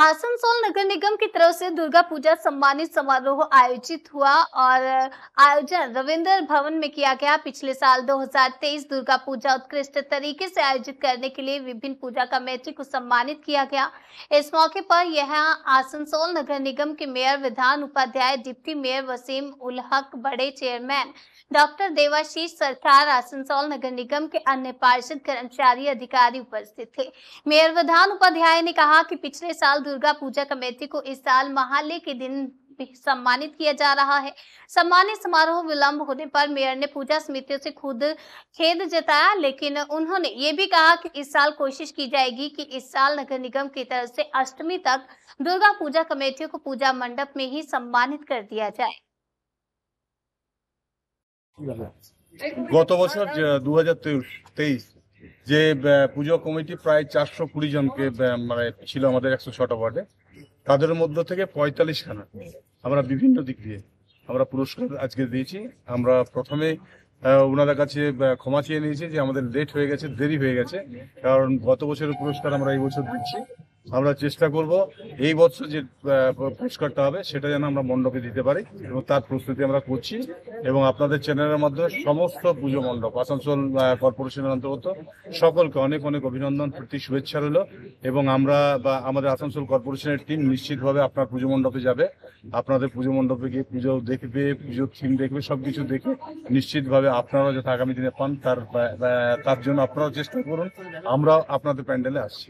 आसनसोल नगर निगम की तरफ से दुर्गा पूजा सम्मानित समारोह आयोजित हुआ और आयोजन रविंद्र भवन में किया गया। पिछले साल 2023 दुर्गा पूजा उत्कृष्ट तरीके से आयोजित करने के लिए विभिन्न पूजा कमेटी को सम्मानित किया गया। इस मौके पर यहां आसनसोल नगर निगम के मेयर विधान उपाध्याय, डिप्टी मेयर वसीम उल हक, बड़े चेयरमैन डॉक्टर देवाशीष सरकार, आसनसोल नगर निगम के अन्य पार्षद, कर्मचारी, अधिकारी उपस्थित थे। मेयर विधान उपाध्याय ने कहा कि पिछले साल दुर्गा पूजा कमेटी को इस साल महाले के दिन भी सम्मानित किया जा रहा है। सम्मानित समारोह विलंब होने पर मेयर ने पूजा समितियों से खुद खेद जताया, लेकिन उन्होंने ये भी कहा कि इस साल कोशिश की जाएगी कि इस साल नगर निगम की तरफ से अष्टमी तक दुर्गा पूजा कमेटियों को पूजा मंडप में ही सम्मानित कर दिया जाए। गत বছর 2023 যে পুজো কমিটি প্রায় 420 জনকে মানে ছিল আমাদের 106টা ওয়ার্ডে, তাদের মধ্য থেকে 45 খানা আমরা বিভিন্ন দিক দিয়ে আমরা পুরস্কার আজকে দিয়েছি। আমরা প্রথমে ওনাদের কাছে ক্ষমা চেয়ে নিয়েছি যে আমাদের লেট হয়ে গেছে, দেরি হয়ে গেছে, কারণ গত বছরের পুরস্কার আমরা এই বছর দিচ্ছি। আমরা চেষ্টা করব এই বছর যে পুরস্কারটা হবে সেটা যেন আমরা মণ্ডপে দিতে পারি এবং তার প্রস্তুতি আমরা করছি। এবং আপনাদের চ্যানেলের মাধ্যমে সমস্ত পুজো মণ্ডপ, আসানসোল কর্পোরেশনের অন্তর্গত সকলকে অনেক অনেক অভিনন্দন, প্রীতি, শুভেচ্ছা রইল। এবং আমরা বা আমাদের আসানসোল কর্পোরেশনের টিম নিশ্চিতভাবে আপনার পুজো মণ্ডপে যাবে, আপনাদের পুজো মণ্ডপে গিয়ে পুজো দেখবে, পুজোর থিম দেখবে, সবকিছু দেখে নিশ্চিতভাবে আপনারা যাতে আগামী দিনে পান তার জন্য আপনারাও চেষ্টা করুন। আমরাও আপনাদের প্যান্ডেলে আসছি।